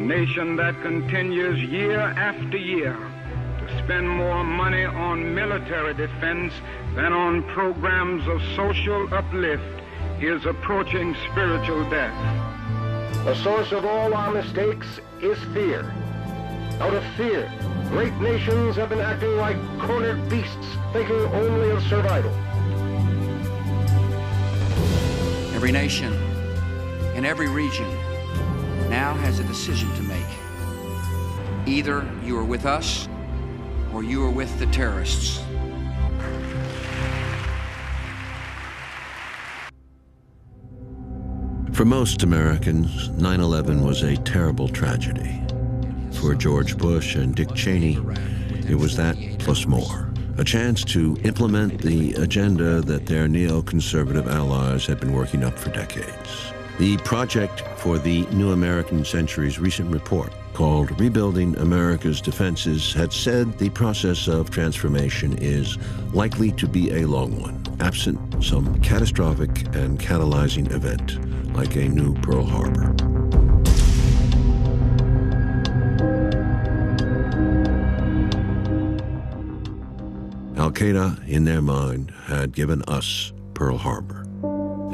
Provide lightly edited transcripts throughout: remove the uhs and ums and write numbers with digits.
nation that continues year after year to spend more money on military defense than on programs of social uplift is approaching spiritual death. The source of all our mistakes is fear. Out of fear, great nations have been acting like cornered beasts, thinking only of survival. Every nation in every region now has a decision to make. Either you are with us or you are with the terrorists. For most Americans, 9/11 was a terrible tragedy. For George Bush and Dick Cheney, it was that plus more. A chance to implement the agenda that their neoconservative allies had been working up for decades. The project for the New American Century's recent report, called Rebuilding America's Defenses, had said the process of transformation is likely to be a long one, absent some catastrophic and catalyzing event, like a new Pearl Harbor. Al-Qaeda, in their mind, had given us Pearl Harbor.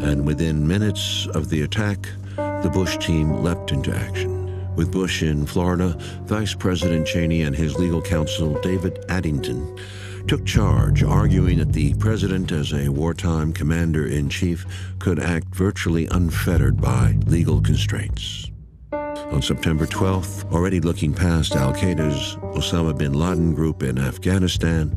And within minutes of the attack, the Bush team leapt into action. With Bush in Florida, Vice President Cheney and his legal counsel, David Addington, took charge, arguing that the president, as a wartime commander-in-chief, could act virtually unfettered by legal constraints. On September 12th, already looking past al-Qaeda's Osama bin Laden group in Afghanistan,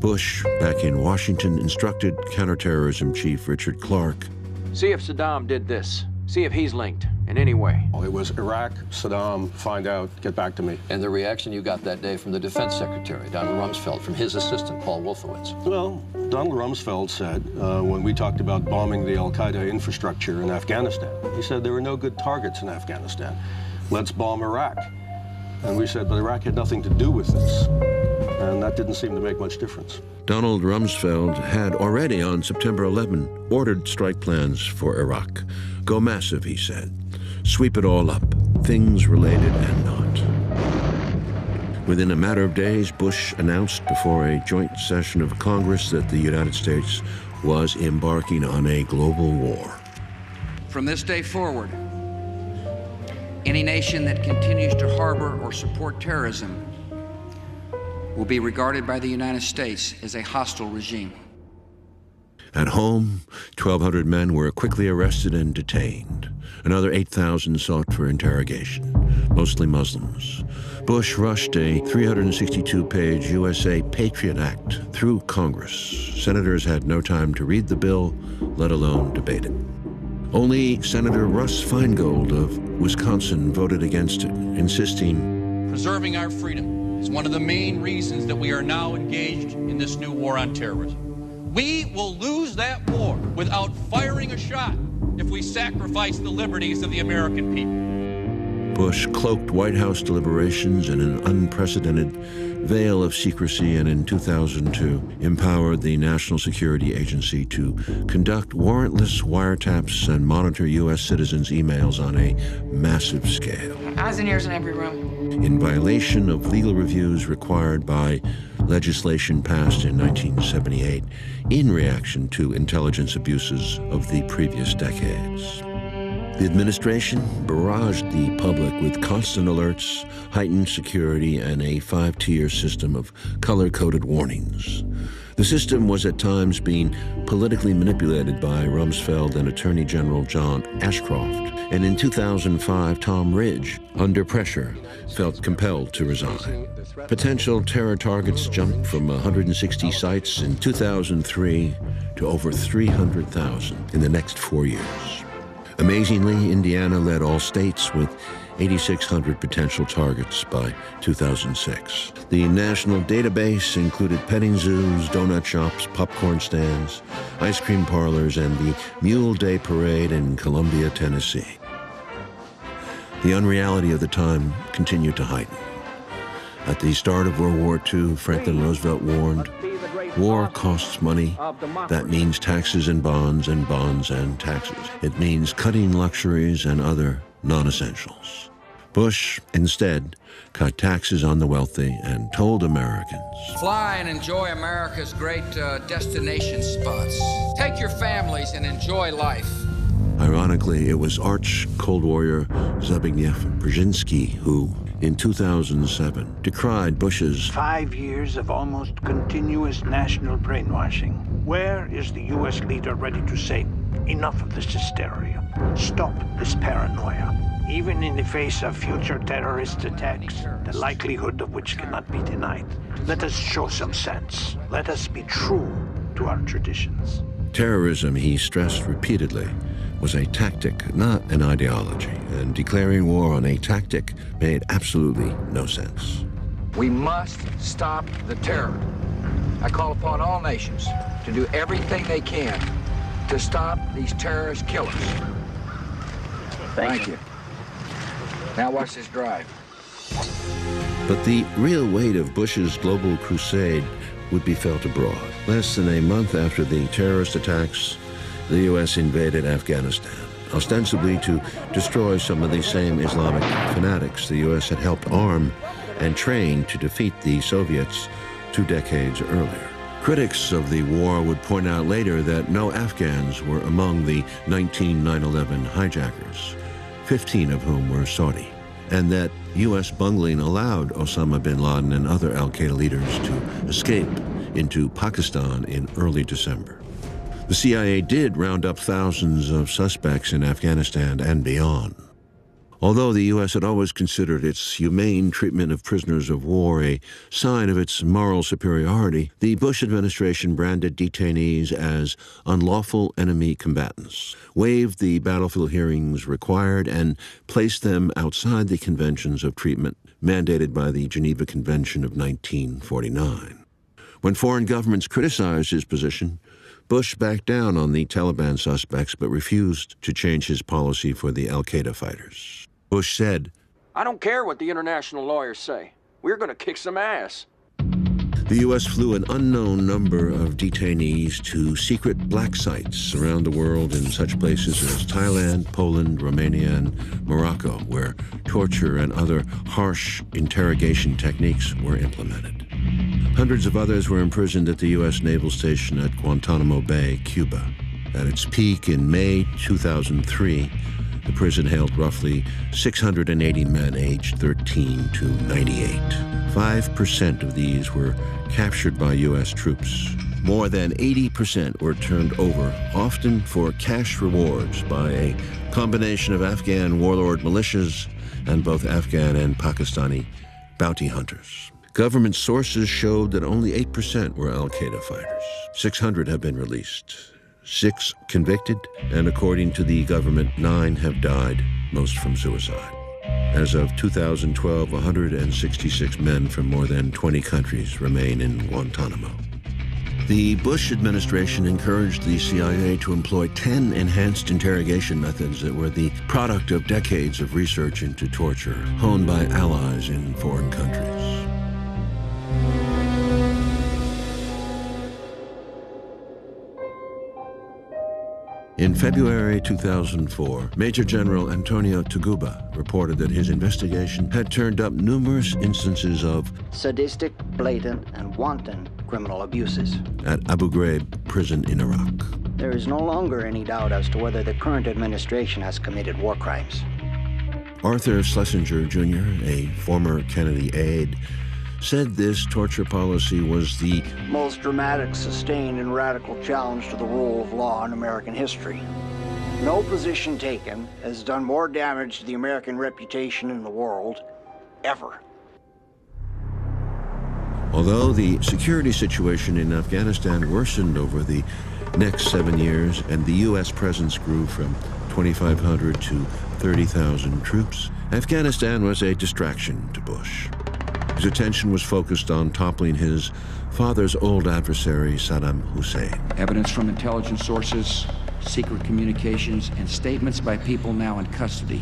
Bush, back in Washington, instructed counterterrorism chief Richard Clarke, "See if Saddam did this. See if he's linked in any way." It was Iraq, Saddam, find out, get back to me. And the reaction you got that day from the defense secretary, Donald Rumsfeld, from his assistant, Paul Wolfowitz? Well, Donald Rumsfeld said, when we talked about bombing the al-Qaeda infrastructure in Afghanistan, he said there were no good targets in Afghanistan. Let's bomb Iraq. And we said, but Iraq had nothing to do with this. And that didn't seem to make much difference. Donald Rumsfeld had already, on September 11, ordered strike plans for Iraq. Go massive, he said. Sweep it all up, things related and not. Within a matter of days, Bush announced before a joint session of Congress that the United States was embarking on a global war. From this day forward, any nation that continues to harbor or support terrorism will be regarded by the United States as a hostile regime. At home, 1,200 men were quickly arrested and detained. Another 8,000 sought for interrogation, mostly Muslims. Bush rushed a 362-page USA Patriot Act through Congress. Senators had no time to read the bill, let alone debate it. Only Senator Russ Feingold of Wisconsin voted against it, insisting, "Preserving our freedom is one of the main reasons that we are now engaged in this new war on terrorism. We will lose that war without firing a shot if we sacrifice the liberties of the American people." Bush cloaked White House deliberations in an unprecedented veil of secrecy and in 2002 empowered the National Security Agency to conduct warrantless wiretaps and monitor U.S. citizens' emails on a massive scale. Eyes and ears in every room. In violation of legal reviews required by legislation passed in 1978 in reaction to intelligence abuses of the previous decades. The administration barraged the public with constant alerts, heightened security, and a 5-tier system of color-coded warnings. The system was at times being politically manipulated by Rumsfeld and Attorney General John Ashcroft. And in 2005, Tom Ridge, under pressure, felt compelled to resign. Potential terror targets jumped from 160 sites in 2003 to over 300,000 in the next 4 years. Amazingly, Indiana led all states with 8,600 potential targets by 2006. The national database included petting zoos, donut shops, popcorn stands, ice cream parlors, and the Mule Day Parade in Columbia, Tennessee. The unreality of the time continued to heighten. At the start of World War II, Franklin Roosevelt warned, "War costs money. That means taxes and bonds and taxes. It means cutting luxuries and other non-essentials." Bush, instead, cut taxes on the wealthy and told Americans, fly and enjoy America's great destination spots. Take your families and enjoy life. Ironically, it was arch Cold Warrior Zbigniew Brzezinski who, in 2007, decried Bush's 5 years of almost continuous national brainwashing. Where is the U.S. leader ready to say, enough of this hysteria, stop this paranoia? Even in the face of future terrorist attacks, the likelihood of which cannot be denied. Let us show some sense. Let us be true to our traditions. Terrorism, he stressed repeatedly, was a tactic, not an ideology, and declaring war on a tactic made absolutely no sense. We must stop the terror. I call upon all nations to do everything they can to stop these terrorist killers. Thank you. Now watch this drive. But the real weight of Bush's global crusade would be felt abroad. Less than a month after the terrorist attacks, the U.S. invaded Afghanistan, ostensibly to destroy some of the same Islamic fanatics the U.S. had helped arm and train to defeat the Soviets 2 decades earlier. Critics of the war would point out later that no Afghans were among the 19 9/11 hijackers, 15 of whom were Saudi, and that U.S. bungling allowed Osama bin Laden and other al-Qaeda leaders to escape into Pakistan in early December. The CIA did round up thousands of suspects in Afghanistan and beyond. Although the U.S. had always considered its humane treatment of prisoners of war a sign of its moral superiority, the Bush administration branded detainees as unlawful enemy combatants, waived the battlefield hearings required, and placed them outside the conventions of treatment mandated by the Geneva Convention of 1949. When foreign governments criticized his position, Bush backed down on the Taliban suspects but refused to change his policy for the al-Qaeda fighters. Bush said, I don't care what the international lawyers say. We're going to kick some ass. The U.S. flew an unknown number of detainees to secret black sites around the world in such places as Thailand, Poland, Romania, and Morocco, where torture and other harsh interrogation techniques were implemented. Hundreds of others were imprisoned at the U.S. Naval Station at Guantanamo Bay, Cuba. At its peak in May 2003, the prison held roughly 680 men aged 13 to 98. 5% of these were captured by U.S. troops. More than 80% were turned over, often for cash rewards, by a combination of Afghan warlord militias and both Afghan and Pakistani bounty hunters. Government sources showed that only 8% were al-Qaeda fighters. 600 have been released. 6 convicted, and according to the government, 9 have died, most from suicide. As of 2012, 166 men from more than 20 countries remain in Guantanamo. The Bush administration encouraged the CIA to employ 10 enhanced interrogation methods that were the product of decades of research into torture, honed by allies in foreign countries. In February 2004, Major General Antonio Taguba reported that his investigation had turned up numerous instances of sadistic, blatant, and wanton criminal abuses at Abu Ghraib prison in Iraq. There is no longer any doubt as to whether the current administration has committed war crimes. Arthur Schlesinger, Jr., a former Kennedy aide, said this torture policy was the most dramatic, sustained, and radical challenge to the rule of law in American history. No position taken has done more damage to the American reputation in the world, ever. Although the security situation in Afghanistan worsened over the next 7 years and the U.S. presence grew from 2,500 to 30,000 troops, Afghanistan was a distraction to Bush. His attention was focused on toppling his father's old adversary, Saddam Hussein. Evidence from intelligence sources, secret communications, and statements by people now in custody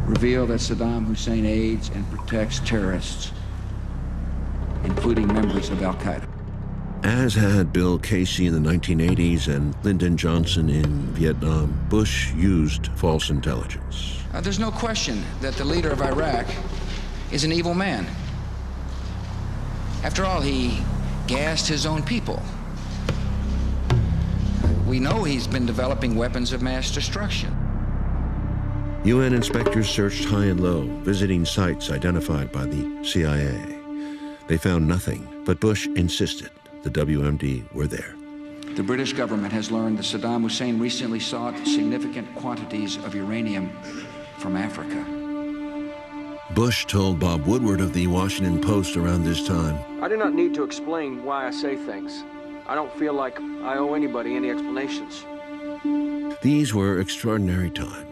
reveal that Saddam Hussein aids and protects terrorists, including members of al-Qaeda. As had Bill Casey in the 1980s and Lyndon Johnson in Vietnam, Bush used false intelligence. There's no question that the leader of Iraq is an evil man. After all, he gassed his own people. We know he's been developing weapons of mass destruction. UN inspectors searched high and low, visiting sites identified by the CIA. They found nothing, but Bush insisted the WMD were there. The British government has learned that Saddam Hussein recently sought significant quantities of uranium from Africa. Bush told Bob Woodward of the Washington Post around this time, I do not need to explain why I say things. I don't feel like I owe anybody any explanations. these were extraordinary times.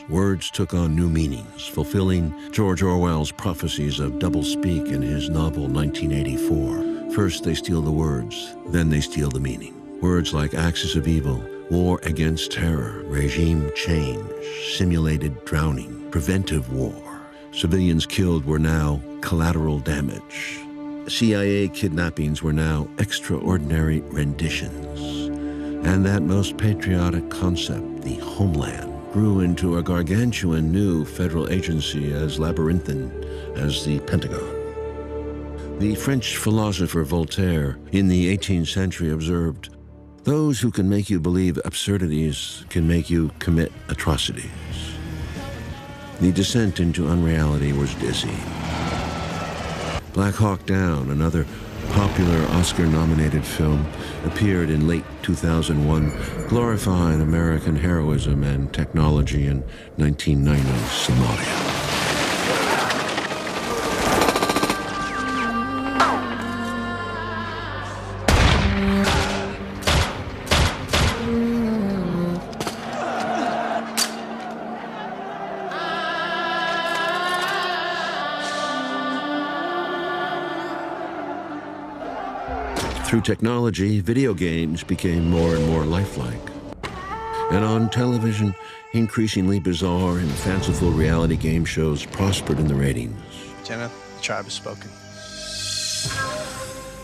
Words took on new meanings, fulfilling George Orwell's prophecies of doublespeak in his novel 1984. First they steal the words, then they steal the meaning. Words like axis of evil, war against terror, regime change, simulated drowning, preventive war. Civilians killed were now collateral damage. CIA kidnappings were now extraordinary renditions. And that most patriotic concept, the homeland, grew into a gargantuan new federal agency as labyrinthine as the Pentagon. The French philosopher Voltaire in the 18th century observed, "Those who can make you believe absurdities can make you commit atrocities." The descent into unreality was dizzying. Black Hawk Down, another popular Oscar-nominated film, appeared in late 2001, glorifying American heroism and technology in 1990s Somalia. Through technology, video games became more and more lifelike. And on television, increasingly bizarre and fanciful reality game shows prospered in the ratings. Jenna, the tribe has spoken.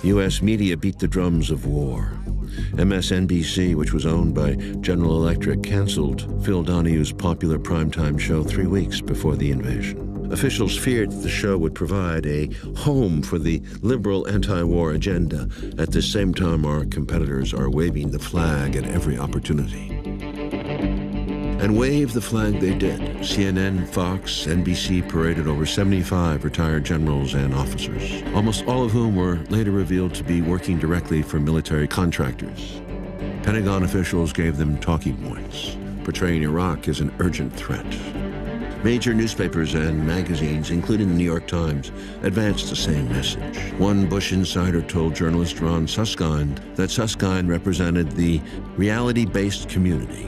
U.S. media beat the drums of war. MSNBC, which was owned by General Electric, canceled Phil Donahue's popular primetime show 3 weeks before the invasion. Officials feared that the show would provide a home for the liberal anti-war agenda. At the same time, our competitors are waving the flag at every opportunity. And wave the flag they did. CNN, Fox, NBC paraded over 75 retired generals and officers, almost all of whom were later revealed to be working directly for military contractors. Pentagon officials gave them talking points, portraying Iraq as an urgent threat. Major newspapers and magazines, including the New York Times, advanced the same message. One Bush insider told journalist Ron Suskind that Suskind represented the reality-based community.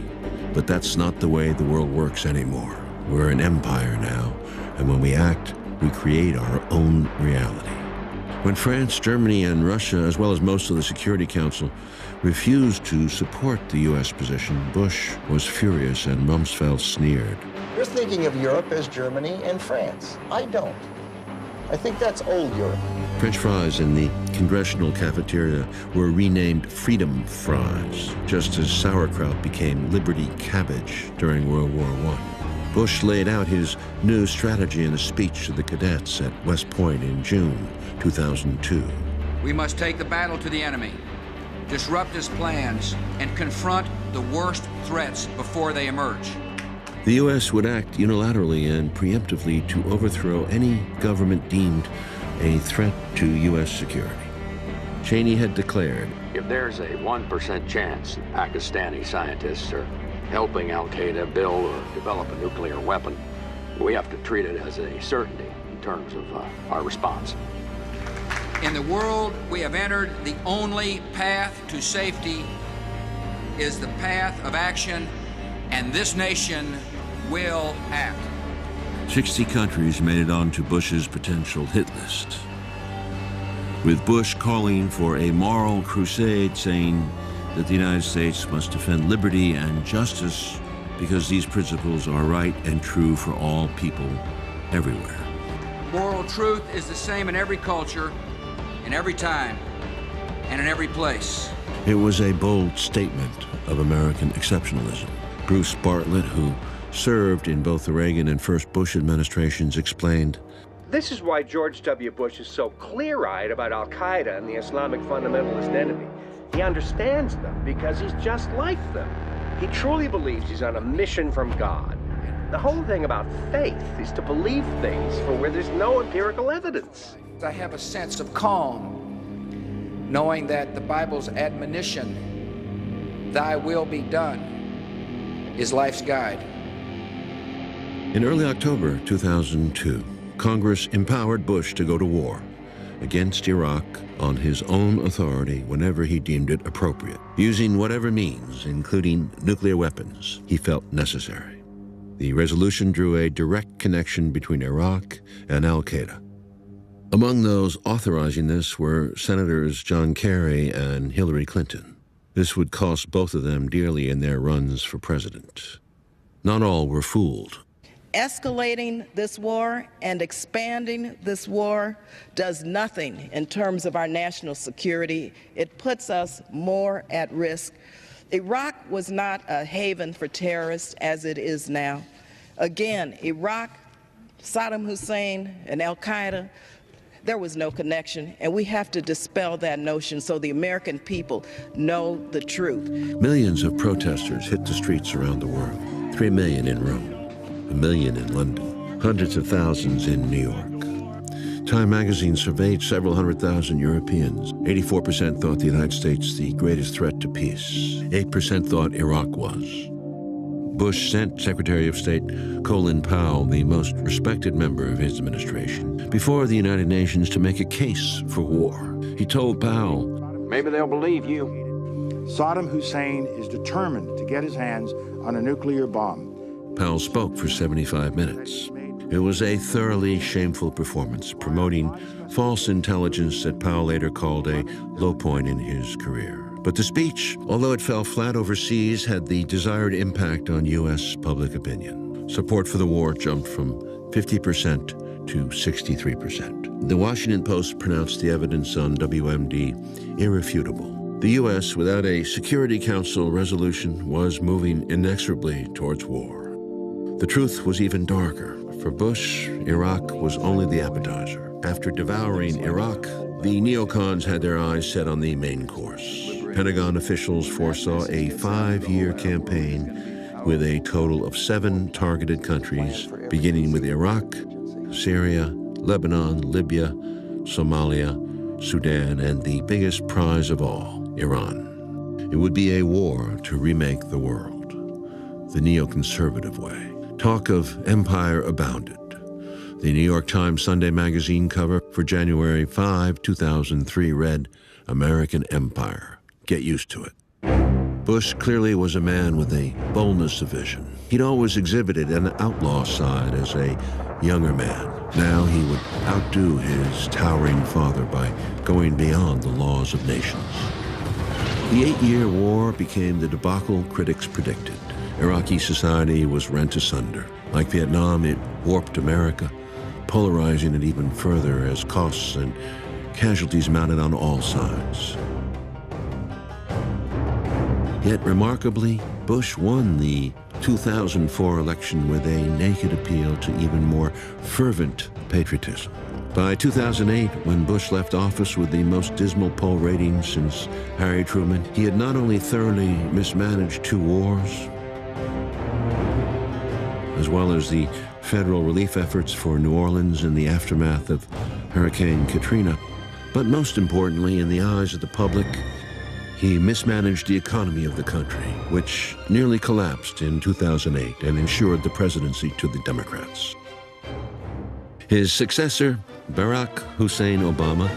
But that's not the way the world works anymore. We're an empire now, and when we act, we create our own reality. When France, Germany, and Russia, as well as most of the Security Council, refused to support the U.S. position, Bush was furious and Rumsfeld sneered. You're thinking of Europe as Germany and France. I don't. I think that's old Europe. French fries in the congressional cafeteria were renamed Freedom Fries, just as sauerkraut became Liberty Cabbage during World War I. Bush laid out his new strategy in a speech to the cadets at West Point in June 2002. We must take the battle to the enemy, disrupt his plans, and confront the worst threats before they emerge. The U.S. would act unilaterally and preemptively to overthrow any government deemed a threat to U.S. security. Cheney had declared, if there's a 1% chance that Pakistani scientists are helping al-Qaeda build or develop a nuclear weapon, we have to treat it as a certainty in terms of our response. In the world we have entered, the only path to safety is the path of action, and this nation will act. 60 countries made it onto Bush's potential hit list, with Bush calling for a moral crusade, saying that the United States must defend liberty and justice because these principles are right and true for all people everywhere. Moral truth is the same in every culture, in every time. and in every place. It was a bold statement of American exceptionalism. Bruce Bartlett, who served in both the Reagan and first Bush administrations, explained, "This is why George W. Bush is so clear-eyed about Al-Qaeda and the Islamic fundamentalist enemy. He understands them because he's just like them. He truly believes he's on a mission from God. The whole thing about faith is to believe things for where there's no empirical evidence." I have a sense of calm, knowing that the Bible's admonition, "Thy will be done," is life's guide. In early October 2002, Congress empowered Bush to go to war against Iraq on his own authority whenever he deemed it appropriate, using whatever means, including nuclear weapons, he felt necessary. The resolution drew a direct connection between Iraq and al-Qaeda. Among those authorizing this were Senators John Kerry and Hillary Clinton. This would cost both of them dearly in their runs for president. Not all were fooled. Escalating this war and expanding this war does nothing in terms of our national security. It puts us more at risk. Iraq was not a haven for terrorists as it is now. Again, Iraq, Saddam Hussein, and al-Qaeda, there was no connection, and we have to dispel that notion so the American people know the truth. Millions of protesters hit the streets around the world. 3 million in Rome, 1 million in London, hundreds of thousands in New York. Time magazine surveyed several 100,000 Europeans. 84% thought the United States the greatest threat to peace. 8% thought Iraq was. Bush sent Secretary of State Colin Powell, the most respected member of his administration, before the United Nations to make a case for war. He told Powell, "Maybe they'll believe you." Saddam Hussein is determined to get his hands on a nuclear bomb. Powell spoke for 75 minutes. It was a thoroughly shameful performance, promoting false intelligence that Powell later called a low point in his career. But the speech, although it fell flat overseas, had the desired impact on U.S. public opinion. Support for the war jumped from 50% to 63%. The Washington Post pronounced the evidence on WMD irrefutable. The U.S., without a Security Council resolution, was moving inexorably towards war. The truth was even darker. For Bush, Iraq was only the appetizer. After devouring Iraq, the neocons had their eyes set on the main course. Pentagon officials foresaw a 5-year campaign with a total of 7 targeted countries, beginning with Iraq, Syria, Lebanon, Libya, Somalia, Sudan, and the biggest prize of all, Iran. It would be a war to remake the world, the neoconservative way. Talk of empire abounded. The New York Times Sunday magazine cover for January 5, 2003 read, "American Empire. Get used to it." Bush clearly was a man with a boldness of vision. He'd always exhibited an outlaw side as a younger man. Now he would outdo his towering father by going beyond the laws of nations. The 8-year war became the debacle critics predicted. Iraqi society was rent asunder. Like Vietnam, it warped America, polarizing it even further as costs and casualties mounted on all sides. Yet remarkably, Bush won the 2004 election with a naked appeal to even more fervent patriotism. By 2008, when Bush left office with the most dismal poll rating since Harry Truman, he had not only thoroughly mismanaged 2 wars, as well as the federal relief efforts for New Orleans in the aftermath of Hurricane Katrina, but most importantly, in the eyes of the public, he mismanaged the economy of the country, which nearly collapsed in 2008 and ensured the presidency to the Democrats. His successor, Barack Hussein Obama,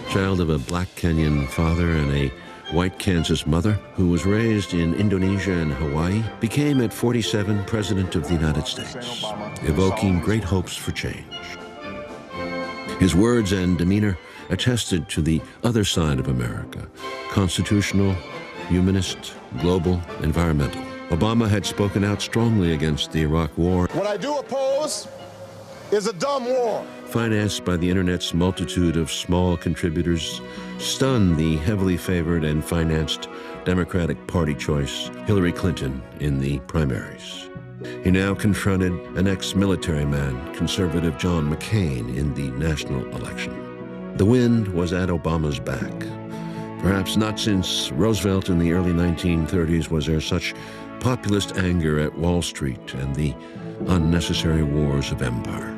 child of a black Kenyan father and a white Kansas mother who was raised in Indonesia and Hawaii, became at 47 President of the United States, evoking great hopes for change. His words and demeanor attested to the other side of America, constitutional, humanist, global, environmental. Obama had spoken out strongly against the Iraq War. What I do oppose is a dumb war. Financed by the internet's multitude of small contributors, stunned the heavily favored and financed Democratic Party choice, Hillary Clinton, in the primaries. He now confronted an ex-military man, conservative John McCain, in the national election. The wind was at Obama's back. Perhaps not since Roosevelt in the early 1930s was there such populist anger at Wall Street and the unnecessary wars of empire.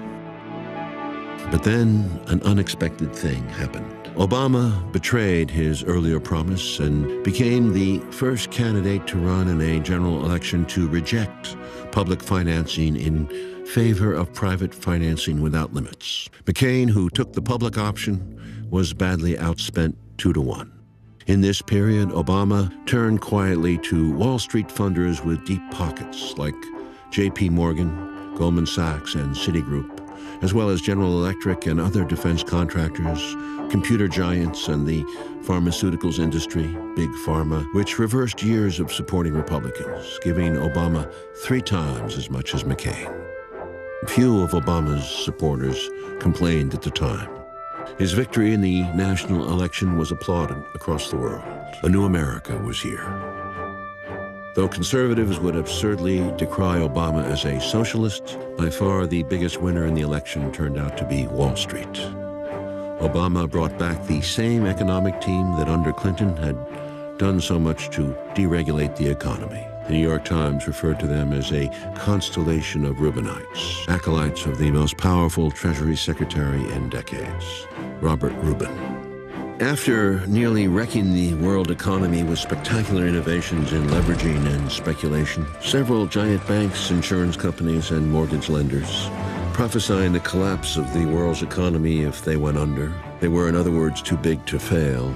But then an unexpected thing happened. Obama betrayed his earlier promise and became the first candidate to run in a general election to reject public financing in favor of private financing without limits. McCain, who took the public option, was badly outspent 2-1. In this period, Obama turned quietly to Wall Street funders with deep pockets like J.P. Morgan, Goldman Sachs, and Citigroup, as well as General Electric and other defense contractors, computer giants, and the pharmaceuticals industry, Big Pharma, which reversed years of supporting Republicans, giving Obama 3 times as much as McCain. Few of Obama's supporters complained at the time. His victory in the national election was applauded across the world. A new America was here. Though conservatives would absurdly decry Obama as a socialist, by far the biggest winner in the election turned out to be Wall Street. Obama brought back the same economic team that under Clinton had done so much to deregulate the economy. The New York Times referred to them as a constellation of Reubenites, acolytes of the most powerful Treasury Secretary in decades, Robert Rubin. After nearly wrecking the world economy with spectacular innovations in leveraging and speculation, several giant banks, insurance companies, and mortgage lenders, prophesying the collapse of the world's economy if they went under, they were, in other words, too big to fail,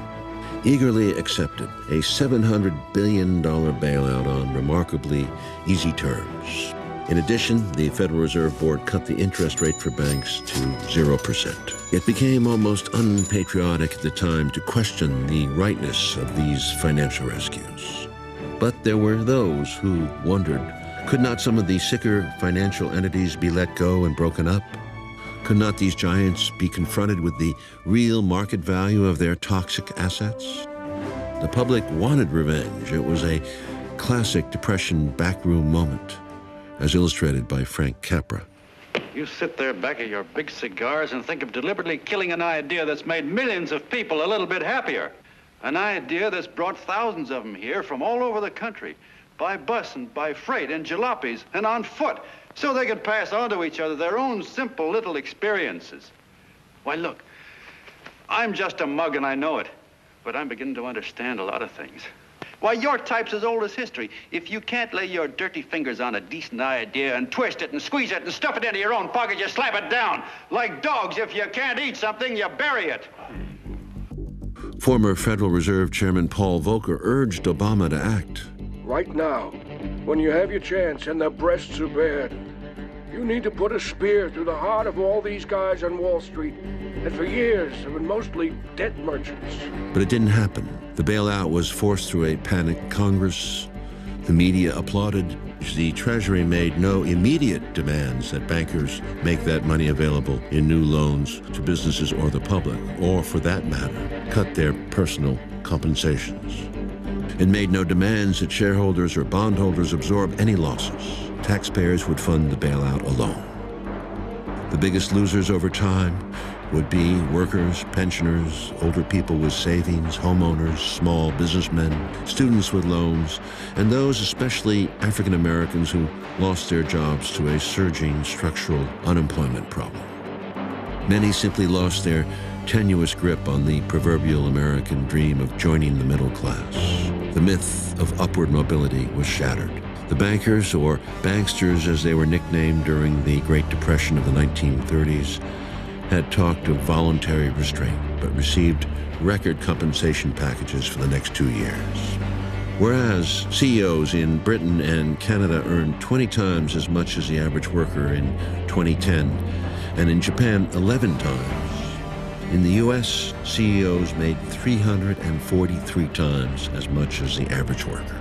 eagerly accepted a $700 billion bailout on remarkably easy terms. In addition, the Federal Reserve Board cut the interest rate for banks to 0%. It became almost unpatriotic at the time to question the rightness of these financial rescues. But there were those who wondered, could not some of the sicker financial entities be let go and broken up? Could not these giants be confronted with the real market value of their toxic assets? The public wanted revenge. It was a classic Depression backroom moment, as illustrated by Frank Capra. You sit there back of your big cigars and think of deliberately killing an idea that's made millions of people a little bit happier. An idea that's brought thousands of them here from all over the country, by bus and by freight and jalopies and on foot, so they could pass on to each other their own simple little experiences. Why, look, I'm just a mug and I know it, but I'm beginning to understand a lot of things. Why, your type's as old as history. If you can't lay your dirty fingers on a decent idea and twist it and squeeze it and stuff it into your own pocket, you slap it down. Like dogs, if you can't eat something, you bury it. Former Federal Reserve Chairman Paul Volcker urged Obama to act. Right now, when you have your chance and their breasts are bared, you need to put a spear through the heart of all these guys on Wall Street that for years have been mostly debt merchants. But it didn't happen. The bailout was forced through a panicked Congress. The media applauded. The Treasury made no immediate demands that bankers make that money available in new loans to businesses or the public, or for that matter, cut their personal compensations. It made no demands that shareholders or bondholders absorb any losses. Taxpayers would fund the bailout alone. The biggest losers over time would be workers, pensioners, older people with savings, homeowners, small businessmen, students with loans, and those especially African Americans who lost their jobs to a surging structural unemployment problem. Many simply lost their tenuous grip on the proverbial American dream of joining the middle class. The myth of upward mobility was shattered. The bankers, or banksters as they were nicknamed during the Great Depression of the 1930s, had talked of voluntary restraint, but received record compensation packages for the next 2 years. Whereas CEOs in Britain and Canada earned 20 times as much as the average worker in 2010, and in Japan 11 times. In the U.S., CEOs made 343 times as much as the average worker.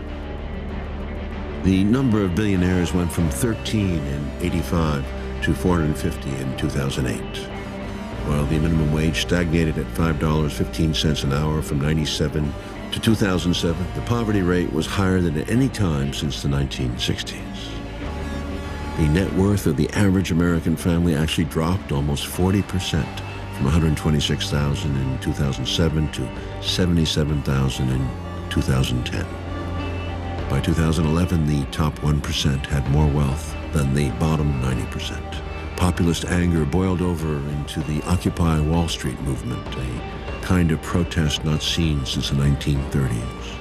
The number of billionaires went from 13 in '85 to $450 in 2008. While the minimum wage stagnated at $5.15 an hour from 1997 to 2007, the poverty rate was higher than at any time since the 1960s. The net worth of the average American family actually dropped almost 40%, from $126,000 in 2007 to $77,000 in 2010. By 2011, the top 1% had more wealth than the bottom 90%. Populist anger boiled over into the Occupy Wall Street movement, a kind of protest not seen since the 1930s.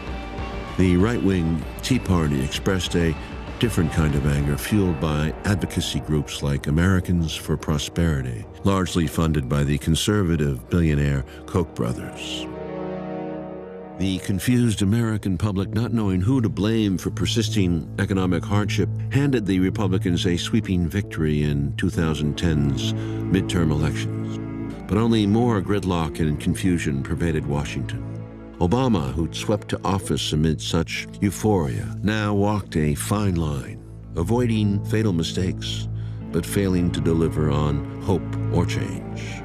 The right-wing Tea Party expressed a different kind of anger fueled by advocacy groups like Americans for Prosperity, largely funded by the conservative billionaire Koch brothers. The confused American public, not knowing who to blame for persisting economic hardship, handed the Republicans a sweeping victory in 2010's midterm elections. But only more gridlock and confusion pervaded Washington. Obama, who'd swept to office amid such euphoria, now walked a fine line, avoiding fatal mistakes, but failing to deliver on hope or change.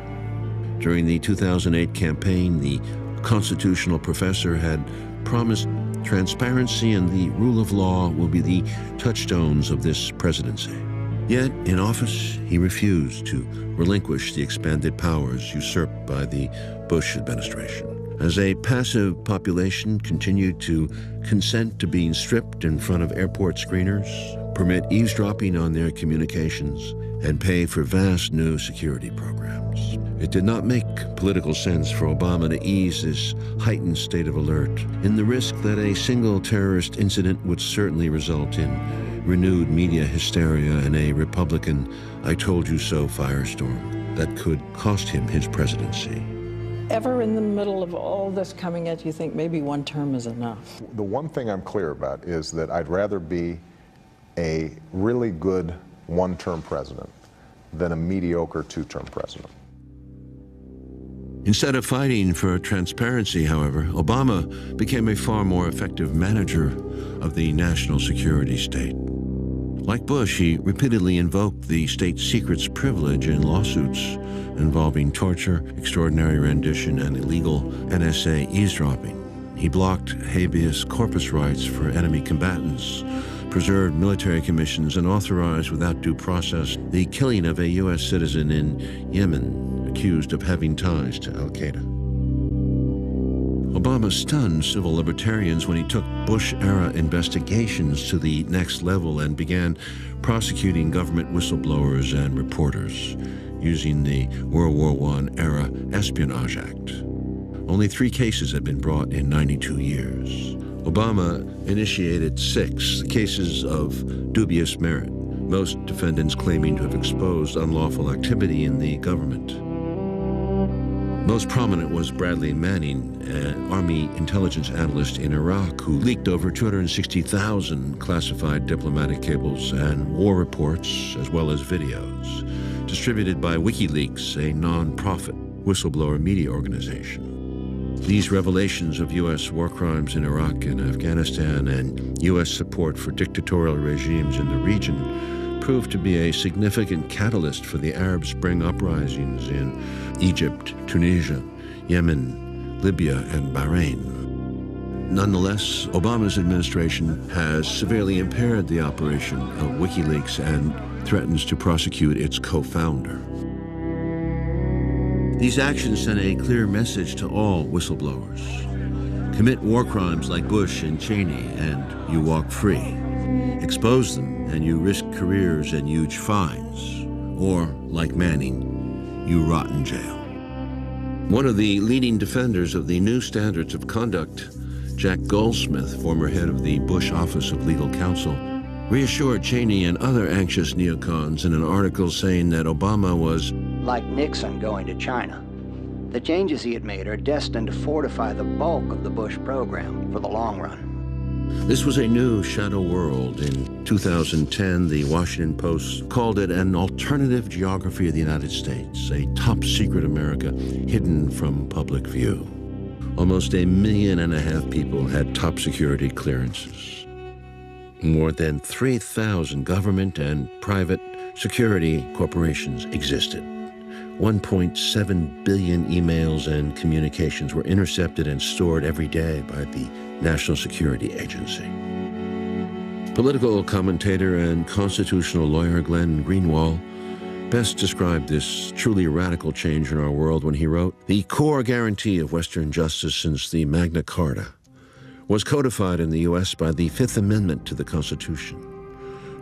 During the 2008 campaign, the constitutional professor had promised transparency and the rule of law will be the touchstones of this presidency. Yet, in office, he refused to relinquish the expanded powers usurped by the Bush administration. As a passive population continued to consent to being stripped in front of airport screeners, permit eavesdropping on their communications, and pay for vast new security programs. It did not make political sense for Obama to ease this heightened state of alert in the risk that a single terrorist incident would certainly result in renewed media hysteria and a Republican "I told you so" firestorm that could cost him his presidency. Ever in the middle of all this coming at you think maybe one term is enough? The one thing I'm clear about is that I'd rather be a really good one-term president than a mediocre two-term president. Instead of fighting for transparency, however, Obama became a far more effective manager of the national security state. Like Bush, he repeatedly invoked the state secrets privilege in lawsuits involving torture, extraordinary rendition, and illegal NSA eavesdropping. He blocked habeas corpus rights for enemy combatants, preserved military commissions, and authorized without due process the killing of a U.S. citizen in Yemen accused of having ties to al-Qaeda. Obama stunned civil libertarians when he took Bush-era investigations to the next level and began prosecuting government whistleblowers and reporters using the World War I-era Espionage Act. Only 3 cases had been brought in 92 years. Obama initiated 6 cases of dubious merit, most defendants claiming to have exposed unlawful activity in the government. Most prominent was Bradley Manning, an Army intelligence analyst in Iraq who leaked over 260,000 classified diplomatic cables and war reports, as well as videos, distributed by WikiLeaks, a non-profit whistleblower media organization. These revelations of U.S. war crimes in Iraq and Afghanistan and U.S. support for dictatorial regimes in the region proved to be a significant catalyst for the Arab Spring uprisings in Egypt, Tunisia, Yemen, Libya, and Bahrain. Nonetheless, Obama's administration has severely impaired the operation of WikiLeaks and threatens to prosecute its co-founder. These actions send a clear message to all whistleblowers. Commit war crimes like Bush and Cheney, and you walk free. Expose them, and you risk careers and huge fines. Or, like Manning, you rot in jail. One of the leading defenders of the new standards of conduct, Jack Goldsmith, former head of the Bush Office of Legal Counsel, reassured Cheney and other anxious neocons in an article saying that Obama was like Nixon going to China. The changes he had made are destined to fortify the bulk of the Bush program for the long run. This was a new shadow world. In 2010, the Washington Post called it an alternative geography of the United States, a top-secret America hidden from public view. Almost 1.5 million people had top-security clearances. More than 3,000 government and private security corporations existed. 1.7 billion emails and communications were intercepted and stored every day by the National Security Agency. Political commentator and constitutional lawyer Glenn Greenwald best described this truly radical change in our world when he wrote, "The core guarantee of Western justice since the Magna Carta was codified in the U.S. by the Fifth Amendment to the Constitution.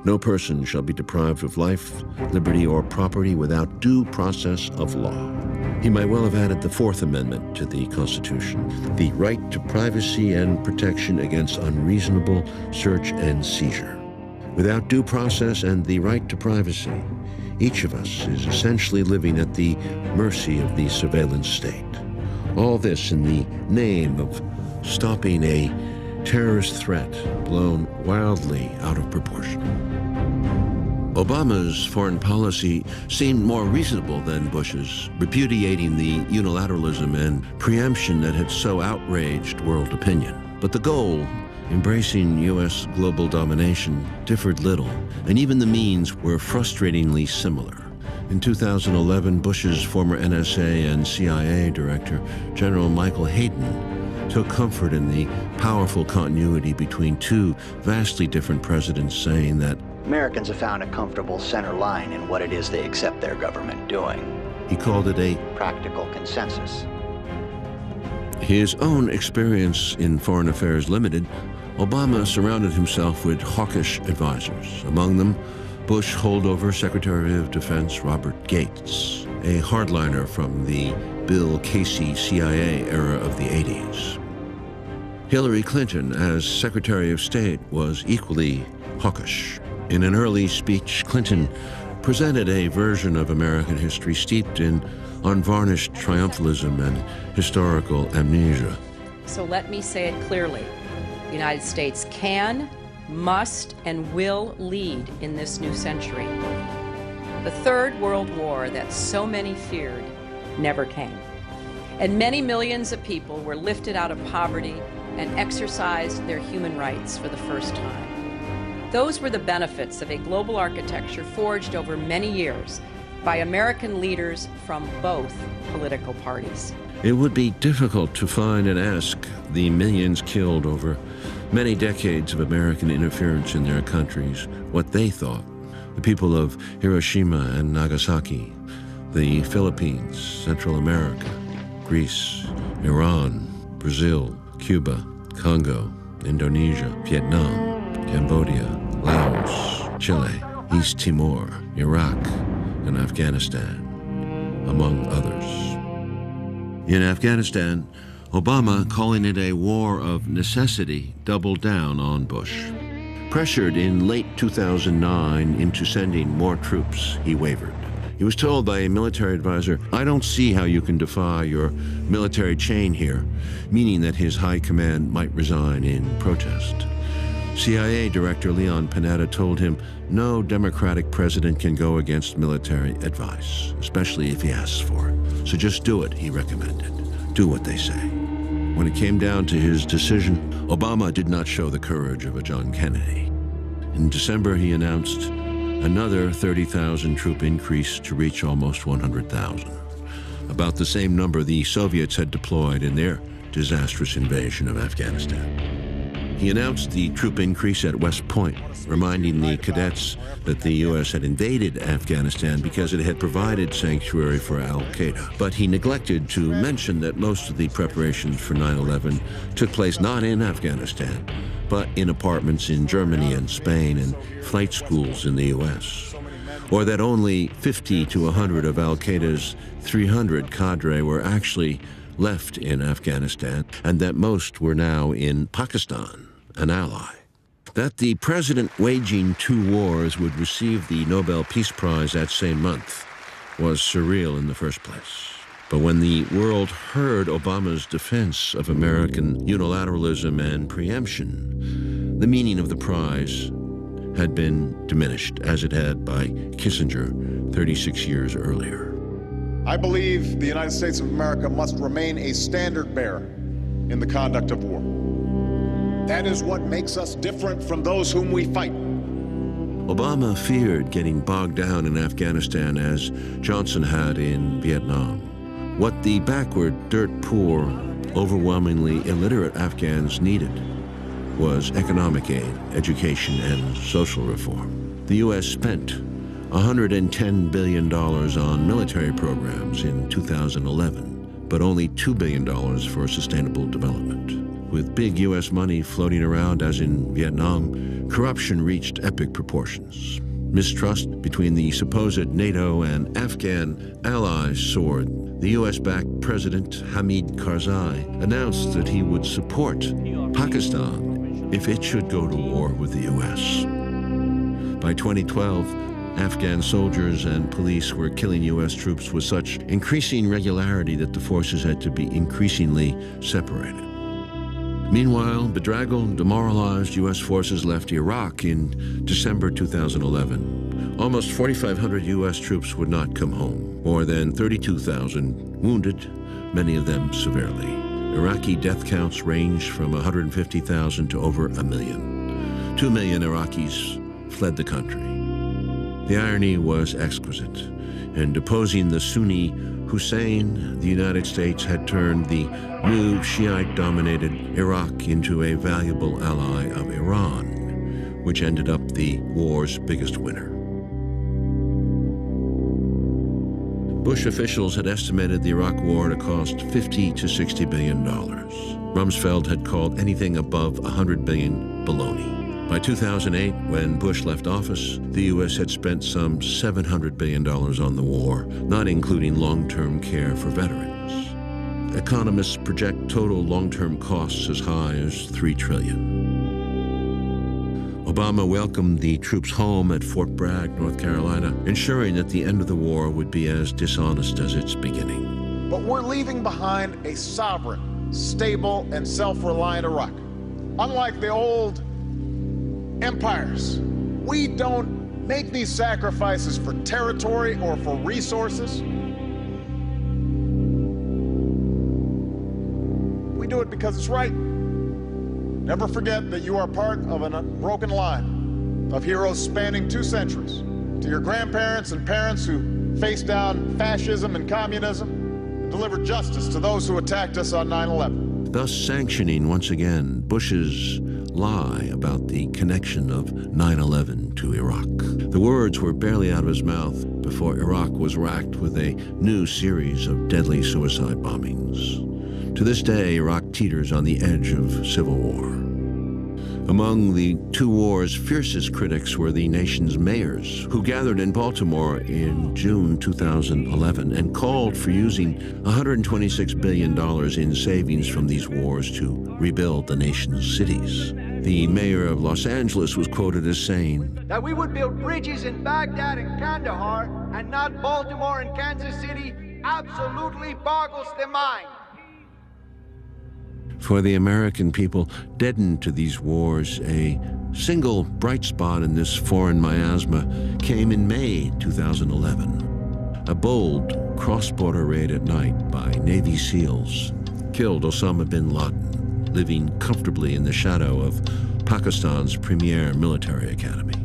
No person shall be deprived of life, liberty, or property without due process of law." He might well have added the Fourth Amendment to the Constitution, the right to privacy and protection against unreasonable search and seizure. Without due process and the right to privacy, each of us is essentially living at the mercy of the surveillance state. All this in the name of stopping a terrorist threat blown wildly out of proportion. Obama's foreign policy seemed more reasonable than Bush's, repudiating the unilateralism and preemption that had so outraged world opinion. But the goal, embracing U.S. global domination, differed little, and even the means were frustratingly similar. In 2011, Bush's former NSA and CIA director, General Michael Hayden, took comfort in the powerful continuity between two vastly different presidents, saying that Americans have found a comfortable center line in what it is they accept their government doing. He called it a practical consensus. His own experience in foreign affairs limited, Obama surrounded himself with hawkish advisors, among them Bush holdover Secretary of Defense Robert Gates, a hardliner from the Bill Casey CIA era of the 80s. Hillary Clinton, as Secretary of State, was equally hawkish. In an early speech, Clinton presented a version of American history steeped in unvarnished triumphalism and historical amnesia. So let me say it clearly. The United States can, must, and will lead in this new century. The Third World War that so many feared never came. And many millions of people were lifted out of poverty and exercised their human rights for the first time. Those were the benefits of a global architecture forged over many years by American leaders from both political parties. It would be difficult to find and ask the millions killed over many decades of American interference in their countries what they thought. The people of Hiroshima and Nagasaki, the Philippines, Central America, Greece, Iran, Brazil, Cuba, Congo, Indonesia, Vietnam, Cambodia, Laos, Chile, East Timor, Iraq, and Afghanistan, among others. In Afghanistan, Obama, calling it a war of necessity, doubled down on Bush. Pressured in late 2009 into sending more troops, he wavered. He was told by a military advisor, "I don't see how you can defy your military chain here," meaning that his high command might resign in protest. CIA Director Leon Panetta told him no Democratic president can go against military advice, especially if he asks for it. So just do it, he recommended. Do what they say. When it came down to his decision, Obama did not show the courage of a John Kennedy. In December, he announced another 30,000 troop increase to reach almost 100,000, about the same number the Soviets had deployed in their disastrous invasion of Afghanistan. He announced the troop increase at West Point, reminding the cadets that the U.S. had invaded Afghanistan because it had provided sanctuary for al-Qaeda. But he neglected to mention that most of the preparations for 9/11 took place not in Afghanistan, but in apartments in Germany and Spain and flight schools in the U.S. Or that only 50 to 100 of al-Qaeda's 300 cadre were actually left in Afghanistan, and that most were now in Pakistan, an ally. That the president waging two wars would receive the Nobel Peace Prize that same month was surreal in the first place. But when the world heard Obama's defense of American unilateralism and preemption, the meaning of the prize had been diminished, as it had by Kissinger 36 years earlier. I believe the United States of America must remain a standard bearer in the conduct of war. That is what makes us different from those whom we fight. Obama feared getting bogged down in Afghanistan as Johnson had in Vietnam. What the backward, dirt-poor, overwhelmingly illiterate Afghans needed was economic aid, education, and social reform. The U.S. spent $110 billion on military programs in 2011, but only $2 billion for sustainable development. With big U.S. money floating around as in Vietnam, corruption reached epic proportions. Mistrust between the supposed NATO and Afghan allies soared. The U.S.-backed President Hamid Karzai announced that he would support Pakistan if it should go to war with the U.S. By 2012, Afghan soldiers and police were killing U.S. troops with such increasing regularity that the forces had to be increasingly separated. Meanwhile, bedraggled, demoralized U.S. forces left Iraq in December 2011. Almost 4,500 U.S. troops would not come home. More than 32,000 wounded, many of them severely. Iraqi death counts ranged from 150,000 to over 1 million. 2 million Iraqis fled the country. The irony was exquisite. In deposing the Sunni Hussein, the United States had turned the new Shiite-dominated Iraq into a valuable ally of Iran, which ended up the war's biggest winner. Bush officials had estimated the Iraq war to cost $50 to $60 billion. Rumsfeld had called anything above $100 billion baloney. By 2008, when Bush left office, the U.S. had spent some $700 billion on the war, not including long-term care for veterans. Economists project total long-term costs as high as $3 trillion. Obama welcomed the troops home at Fort Bragg, North Carolina, ensuring that the end of the war would be as dishonest as its beginning. But we're leaving behind a sovereign, stable, and self-reliant Iraq. Unlike the old empires, we don't make these sacrifices for territory or for resources. We do it because it's right. Never forget that you are part of an unbroken line of heroes spanning 2 centuries. To your grandparents and parents who faced down fascism and communism and delivered justice to those who attacked us on 9/11. Thus sanctioning once again Bush's lie about the connection of 9/11 to Iraq. The words were barely out of his mouth before Iraq was racked with a new series of deadly suicide bombings. To this day, Iraq teeters on the edge of civil war. Among the 2 war's fiercest critics were the nation's mayors, who gathered in Baltimore in June 2011 and called for using $126 billion in savings from these wars to rebuild the nation's cities. The mayor of Los Angeles was quoted as saying, "That we would build bridges in Baghdad and Kandahar and not Baltimore and Kansas City absolutely boggles the mind." For the American people, deadened to these wars, a single bright spot in this foreign miasma came in May 2011. A bold cross-border raid at night by Navy SEALs killed Osama bin Laden, living comfortably in the shadow of Pakistan's premier military academy.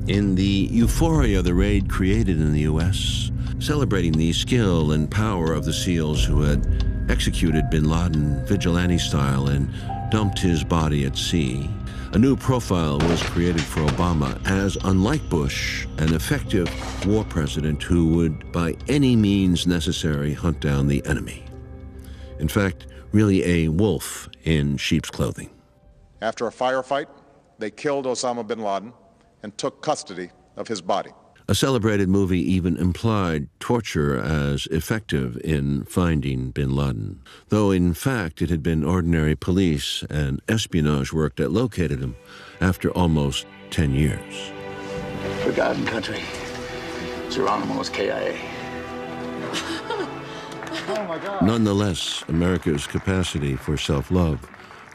In the euphoria the raid created in the U.S., celebrating the skill and power of the SEALs who had executed bin Laden vigilante style and dumped his body at sea, a new profile was created for Obama as, unlike Bush, an effective war president who would, by any means necessary, hunt down the enemy. In fact, really a wolf in sheep's clothing. After a firefight, they killed Osama bin Laden and took custody of his body. A celebrated movie even implied torture as effective in finding bin Laden, though in fact it had been ordinary police and espionage work that located him after almost 10 years. Forgotten country. Geronimo's KIA. Oh my God. Nonetheless, America's capacity for self-love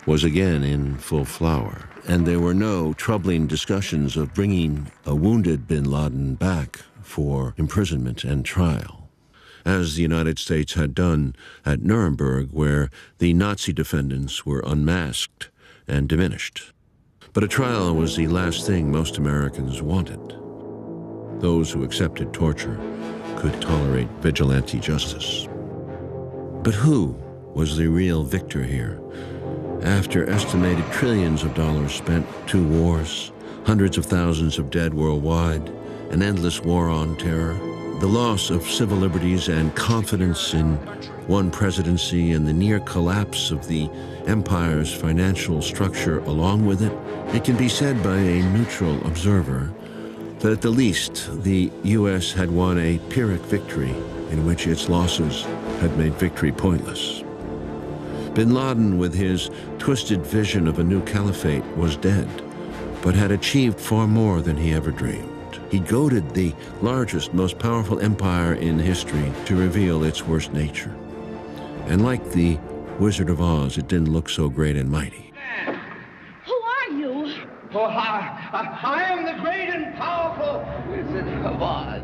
was again in full flower, and there were no troubling discussions of bringing a wounded bin Laden back for imprisonment and trial, as the United States had done at Nuremberg, where the Nazi defendants were unmasked and diminished. But a trial was the last thing most Americans wanted. Those who accepted torture could tolerate vigilante justice. But who was the real victor here? After estimated trillions of dollars spent, 2 wars, hundreds of thousands of dead worldwide, an endless war on terror, the loss of civil liberties and confidence in one presidency, and the near collapse of the empire's financial structure along with it, it can be said by a neutral observer that at the least the U.S. had won a Pyrrhic victory in which its losses had made victory pointless. Bin Laden, with his twisted vision of a new caliphate, was dead, but had achieved far more than he ever dreamed. He goaded the largest, most powerful empire in history to reveal its worst nature. And like the Wizard of Oz, it didn't look so great and mighty. Who are you? Oh, I am the great and powerful Wizard of Oz.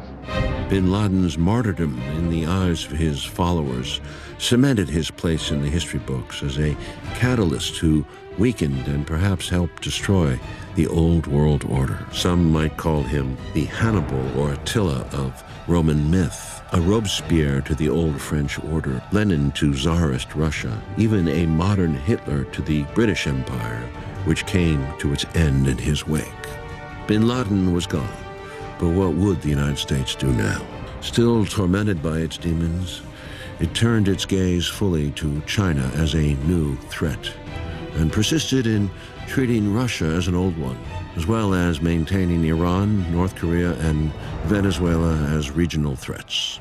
Bin Laden's martyrdom in the eyes of his followers cemented his place in the history books as a catalyst who weakened and perhaps helped destroy the old world order. Some might call him the Hannibal or Attila of Roman myth, a Robespierre to the old French order, Lenin to Tsarist Russia, even a modern Hitler to the British Empire, which came to its end in his wake. Bin Laden was gone, but what would the United States do now? Still tormented by its demons, it turned its gaze fully to China as a new threat, and persisted in treating Russia as an old one, as well as maintaining Iran, North Korea, and Venezuela as regional threats.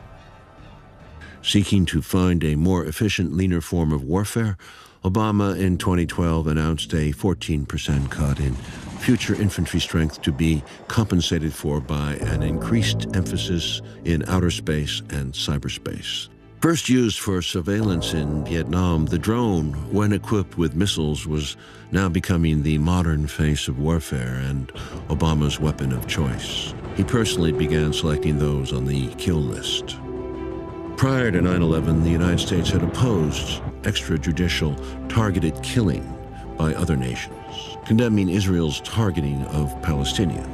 Seeking to find a more efficient, leaner form of warfare, Obama in 2012 announced a 14% cut in future infantry strength to be compensated for by an increased emphasis in outer space and cyberspace. First used for surveillance in Vietnam, the drone, when equipped with missiles, was now becoming the modern face of warfare and Obama's weapon of choice. He personally began selecting those on the kill list. Prior to 9/11, the United States had opposed extrajudicial targeted killing by other nations, condemning Israel's targeting of Palestinians.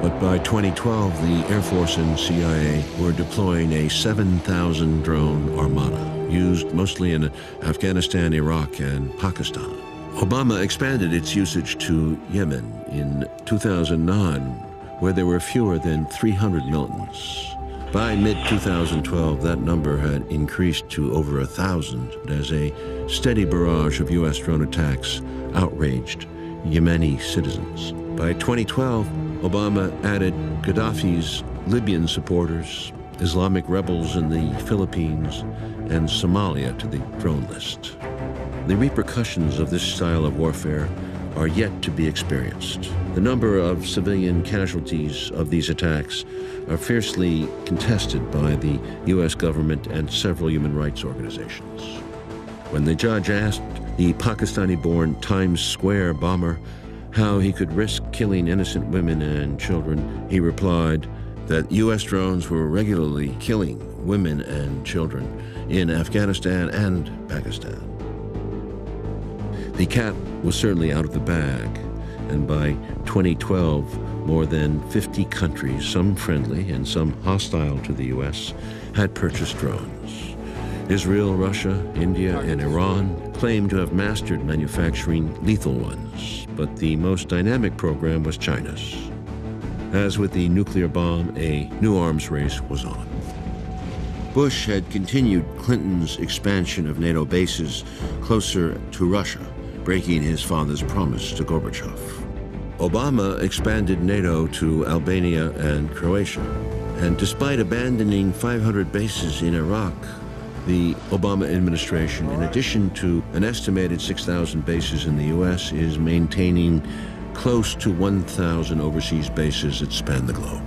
But by 2012, the Air Force and CIA were deploying a 7,000 drone armada, used mostly in Afghanistan, Iraq, and Pakistan. Obama expanded its usage to Yemen in 2009, where there were fewer than 300 militants. By mid-2012, that number had increased to over 1,000 as a steady barrage of U.S. drone attacks outraged Yemeni citizens. By 2012, Obama added Gaddafi's Libyan supporters, Islamic rebels in the Philippines, and Somalia to the drone list. The repercussions of this style of warfare are yet to be experienced. The number of civilian casualties of these attacks are fiercely contested by the U.S. government and several human rights organizations. When the judge asked the Pakistani-born Times Square bomber how he could risk killing innocent women and children, he replied that U.S. drones were regularly killing women and children in Afghanistan and Pakistan. The cat was certainly out of the bag, and by 2012, more than 50 countries, some friendly and some hostile to the U.S., had purchased drones. Israel, Russia, India, and Iran claimed to have mastered manufacturing lethal ones, but the most dynamic program was China's. As with the nuclear bomb, a new arms race was on. Bush had continued Clinton's expansion of NATO bases closer to Russia, breaking his father's promise to Gorbachev. Obama expanded NATO to Albania and Croatia, and despite abandoning 500 bases in Iraq, the Obama administration, in addition to an estimated 6,000 bases in the U.S., is maintaining close to 1,000 overseas bases that span the globe.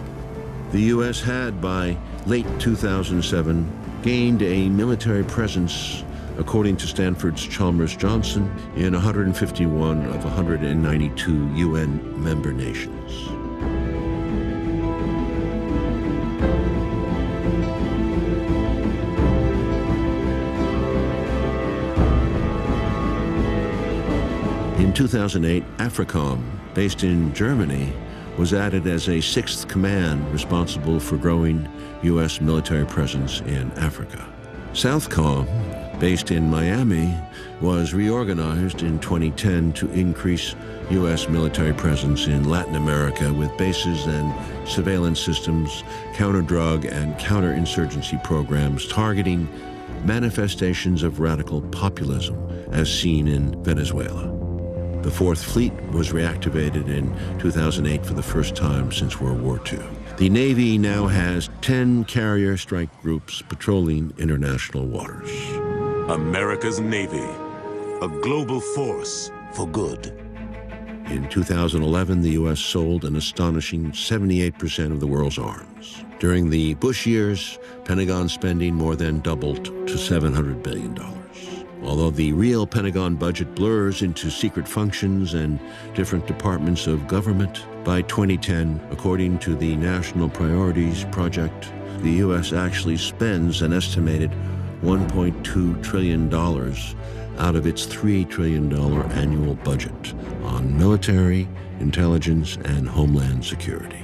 The U.S. had, by late 2007, gained a military presence, according to Stanford's Chalmers Johnson, in 151 of 192 UN member nations. In 2008, AFRICOM based in Germany, was added as a sixth command responsible for growing U.S. military presence in Africa. Southcom, based in Miami, was reorganized in 2010 to increase U.S. military presence in Latin America with bases and surveillance systems, counter-drug and counterinsurgency programs targeting manifestations of radical populism, as seen in Venezuela. The Fourth Fleet was reactivated in 2008 for the first time since World War II. The Navy now has 10 carrier strike groups patrolling international waters. America's Navy, a global force for good. In 2011, the U.S. sold an astonishing 78% of the world's arms. During the Bush years, Pentagon spending more than doubled to $700 billion. Although the real Pentagon budget blurs into secret functions and different departments of government, by 2010, according to the National Priorities Project, the U.S. actually spends an estimated $1.2 trillion out of its $3 trillion annual budget on military, intelligence, and homeland security.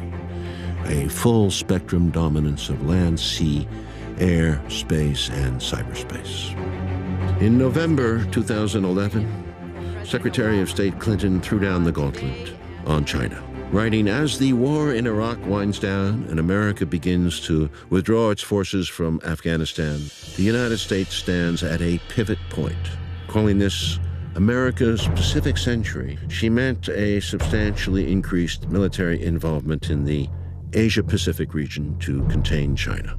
A full spectrum dominance of land, sea, air, space, and cyberspace. In November 2011, Secretary of State Clinton threw down the gauntlet on China, writing, "As the war in Iraq winds down and America begins to withdraw its forces from Afghanistan, the United States stands at a pivot point." Calling this America's Pacific Century, she meant a substantially increased military involvement in the Asia-Pacific region to contain China.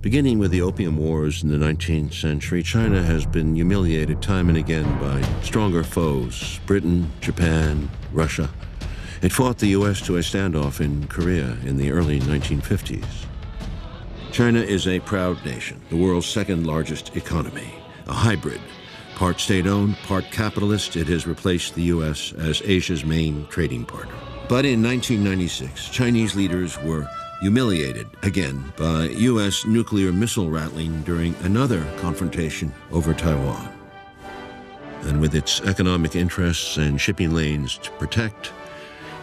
Beginning with the Opium Wars in the 19th century, China has been humiliated time and again by stronger foes, Britain, Japan, Russia. It fought the U.S. to a standoff in Korea in the early 1950s. China is a proud nation, the world's second largest economy, a hybrid. Part state-owned, part capitalist, it has replaced the U.S. as Asia's main trading partner. But in 1996, Chinese leaders were humiliated again by U.S. nuclear missile rattling during another confrontation over Taiwan. And with its economic interests and shipping lanes to protect,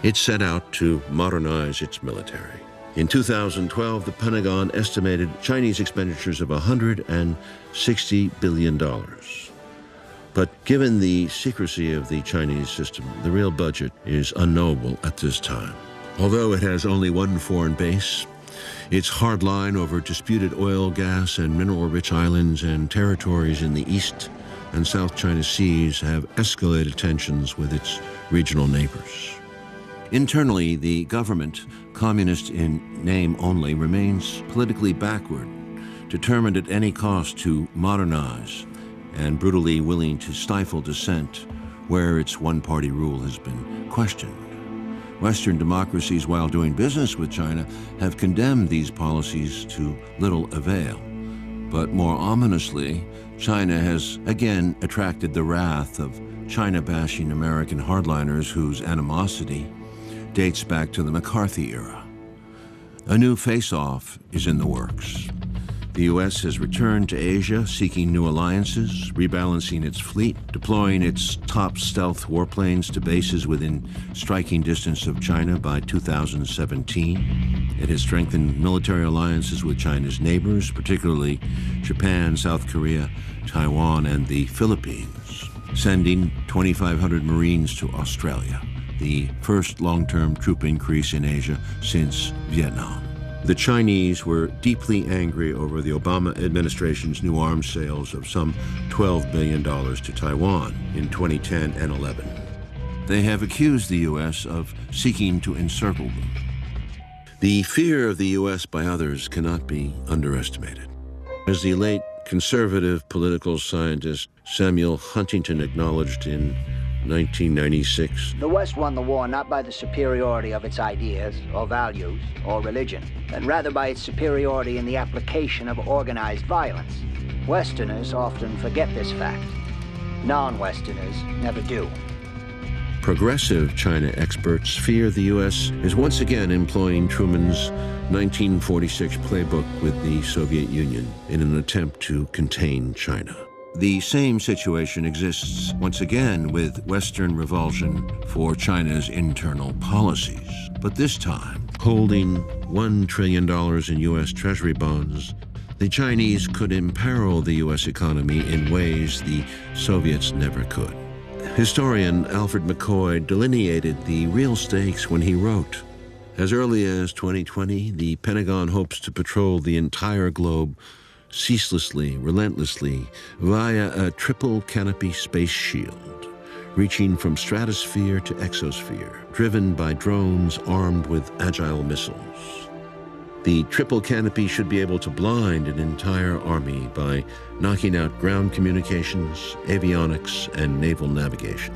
it set out to modernize its military. In 2012, the Pentagon estimated Chinese expenditures of $160 billion. But given the secrecy of the Chinese system, the real budget is unknowable at this time. Although it has only one foreign base, its hard line over disputed oil, gas, and mineral-rich islands and territories in the East and South China Seas have escalated tensions with its regional neighbors. Internally, the government, communist in name only, remains politically backward, determined at any cost to modernize, and brutally willing to stifle dissent where its one-party rule has been questioned. Western democracies, while doing business with China, have condemned these policies to little avail. But more ominously, China has again attracted the wrath of China-bashing American hardliners whose animosity dates back to the McCarthy era. A new face-off is in the works. The U.S. has returned to Asia, seeking new alliances, rebalancing its fleet, deploying its top stealth warplanes to bases within striking distance of China by 2017. It has strengthened military alliances with China's neighbors, particularly Japan, South Korea, Taiwan, and the Philippines, sending 2,500 Marines to Australia, the first long-term troop increase in Asia since Vietnam. The Chinese were deeply angry over the Obama administration's new arms sales of some $12 billion to Taiwan in 2010 and 11. They have accused the U.S. of seeking to encircle them. The fear of the U.S. by others cannot be underestimated. As the late conservative political scientist Samuel Huntington acknowledged in 1996. The West won the war not by the superiority of its ideas or values or religion, but rather by its superiority in the application of organized violence. Westerners often forget this fact. Non-Westerners never do. Progressive China experts fear the U.S. is once again employing Truman's 1946 playbook with the Soviet Union in an attempt to contain China. The same situation exists once again with Western revulsion for China's internal policies. But this time, holding $1 trillion in U.S. Treasury bonds, the Chinese could imperil the U.S. economy in ways the Soviets never could. Historian Alfred McCoy delineated the real stakes when he wrote, "As early as 2020, the Pentagon hopes to patrol the entire globe ceaselessly, relentlessly, via a triple canopy space shield, reaching from stratosphere to exosphere, driven by drones armed with agile missiles. The triple canopy should be able to blind an entire army by knocking out ground communications, avionics, and naval navigation."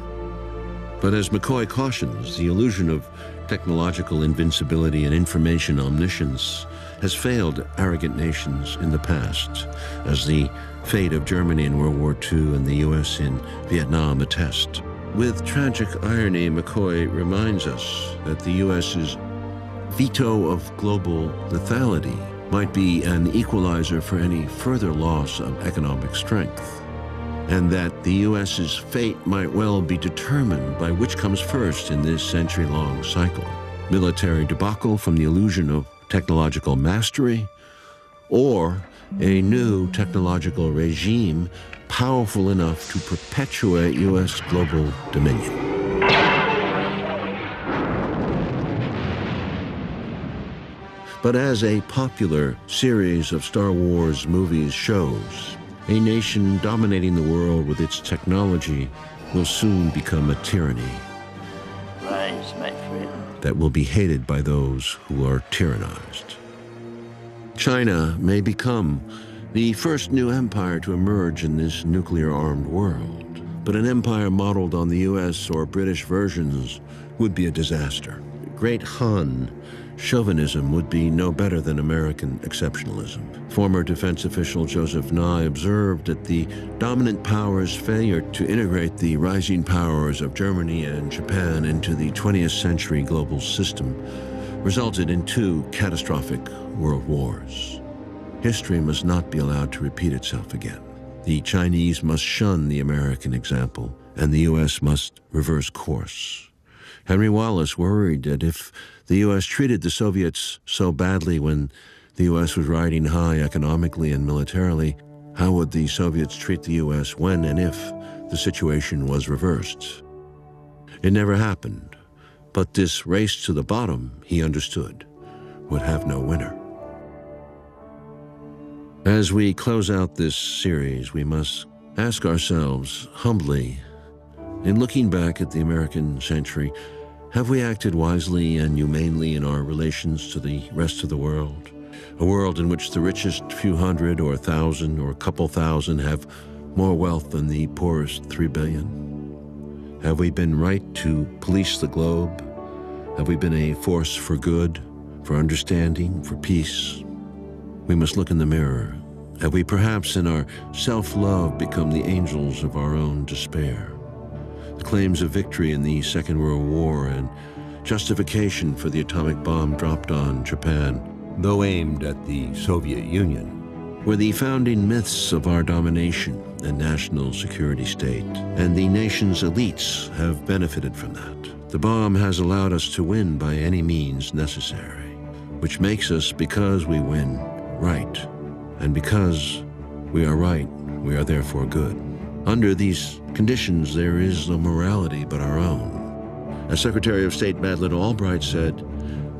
But as McCoy cautions, the illusion of technological invincibility and information omniscience has failed arrogant nations in the past, as the fate of Germany in World War II and the U.S. in Vietnam attest. With tragic irony, McCoy reminds us that the U.S.'s veto of global lethality might be an equalizer for any further loss of economic strength, and that the U.S.'s fate might well be determined by which comes first in this century-long cycle: military debacle from the illusion of technological mastery, or a new technological regime powerful enough to perpetuate U.S. global dominion. But as a popular series of Star Wars movies shows, a nation dominating the world with its technology will soon become a tyranny. Rise, my friend. That will be hated by those who are tyrannized. China may become the first new empire to emerge in this nuclear-armed world, but an empire modeled on the U.S. or British versions would be a disaster. Great Han chauvinism would be no better than American exceptionalism. Former defense official Joseph Nye observed that the dominant power's failure to integrate the rising powers of Germany and Japan into the 20th century global system resulted in 2 catastrophic world wars. History must not be allowed to repeat itself again. The Chinese must shun the American example, and the U.S. must reverse course. Henry Wallace worried that if the U.S. treated the Soviets so badly when the U.S. was riding high economically and militarily, how would the Soviets treat the U.S. when and if the situation was reversed? It never happened, but this race to the bottom, he understood, would have no winner. As we close out this series, we must ask ourselves humbly, in looking back at the American century, have we acted wisely and humanely in our relations to the rest of the world? A world in which the richest few hundred or 1,000 or a couple thousand have more wealth than the poorest 3 billion? Have we been right to police the globe? Have we been a force for good, for understanding, for peace? We must look in the mirror. Have we perhaps in our self-love become the angels of our own despair? The claims of victory in the Second World War and justification for the atomic bomb dropped on Japan, though aimed at the Soviet Union, were the founding myths of our domination and national security state, and the nation's elites have benefited from that. The bomb has allowed us to win by any means necessary, which makes us, because we win, right, and because we are right, we are therefore good. Under these conditions, there is no morality but our own. As Secretary of State Madeleine Albright said,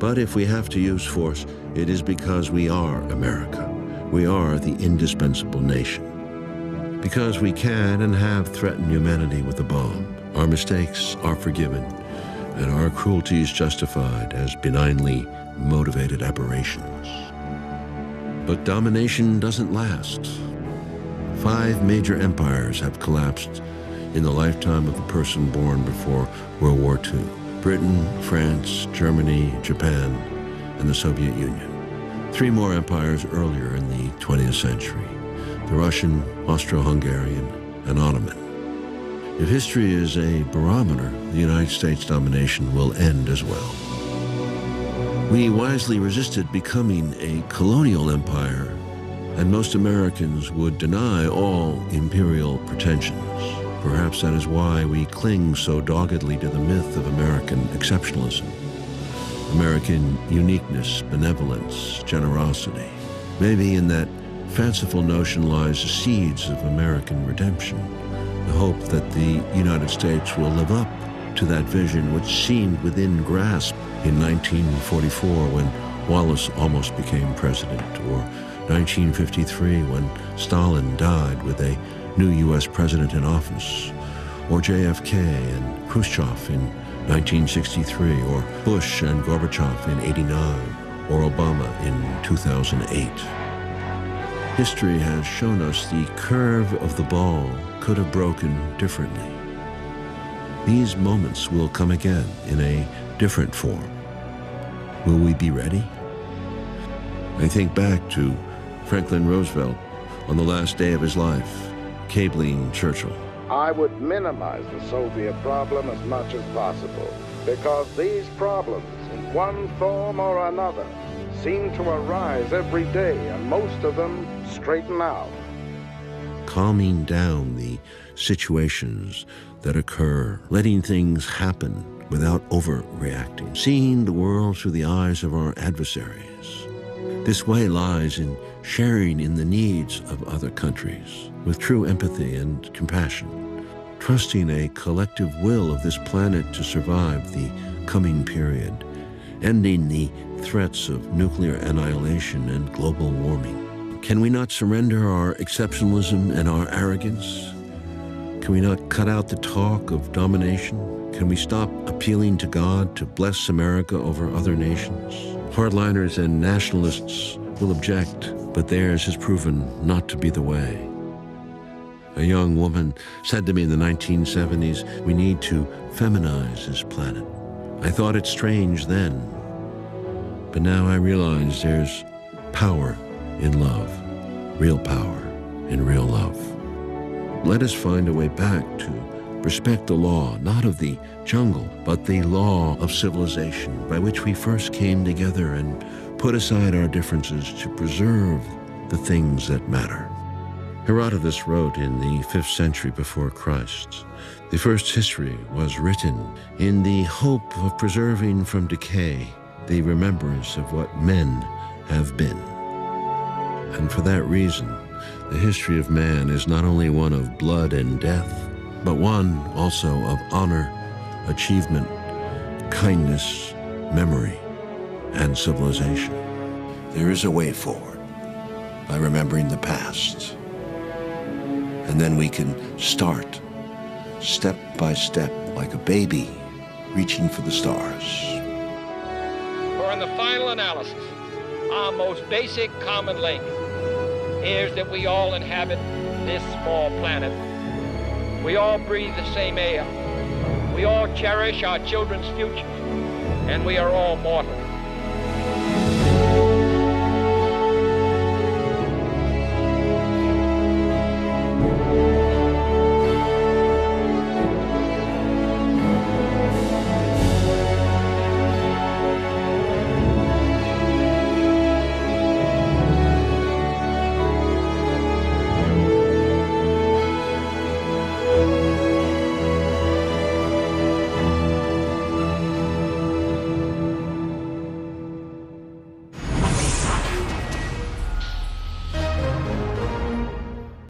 "But if we have to use force, it is because we are America. We are the indispensable nation. Because we can and have threatened humanity with a bomb, our mistakes are forgiven, and our cruelties justified as benignly motivated aberrations." But domination doesn't last. 5 major empires have collapsed in the lifetime of a person born before World War II: Britain, France, Germany, Japan, and the Soviet Union. 3 more empires earlier in the 20th century: the Russian, Austro-Hungarian, and Ottoman. If history is a barometer, the United States domination will end as well. We wisely resisted becoming a colonial empire and most Americans would deny all imperial pretensions. Perhaps that is why we cling so doggedly to the myth of American exceptionalism, American uniqueness, benevolence, generosity. Maybe in that fanciful notion lies the seeds of American redemption, the hope that the United States will live up to that vision which seemed within grasp in 1944 when Wallace almost became president, or 1953 when Stalin died with a new U.S. president in office, or JFK and Khrushchev in 1963, or Bush and Gorbachev in '89, or Obama in 2008. History has shown us the curve of the ball could have broken differently. These moments will come again in a different form. Will we be ready? I think back to Franklin Roosevelt on the last day of his life, cabling Churchill. I would minimize the Soviet problem as much as possible, because these problems, in one form or another, seem to arise every day, and most of them straighten out. Calming down the situations that occur, letting things happen without overreacting, seeing the world through the eyes of our adversaries. This way lies in sharing in the needs of other countries with true empathy and compassion, trusting a collective will of this planet to survive the coming period, ending the threats of nuclear annihilation and global warming. Can we not surrender our exceptionalism and our arrogance? Can we not cut out the talk of domination? Can we stop appealing to God to bless America over other nations? Hardliners and nationalists will object, but theirs has proven not to be the way. A young woman said to me in the 1970s, we need to feminize this planet. I thought it strange then, but now I realize there's power in love, real power in real love. Let us find a way back to respect the law, not of the jungle, but the law of civilization by which we first came together and put aside our differences to preserve the things that matter. Herodotus wrote in the 5th century before Christ, the first history was written in the hope of preserving from decay the remembrance of what men have been. And for that reason, the history of man is not only one of blood and death, but one also of honor, achievement, kindness, memory, and civilization. There is a way forward by remembering the past. And then we can start, step by step, like a baby reaching for the stars. For in the final analysis, our most basic common link is that we all inhabit this small planet. We all breathe the same air. We all cherish our children's future. And we are all mortal.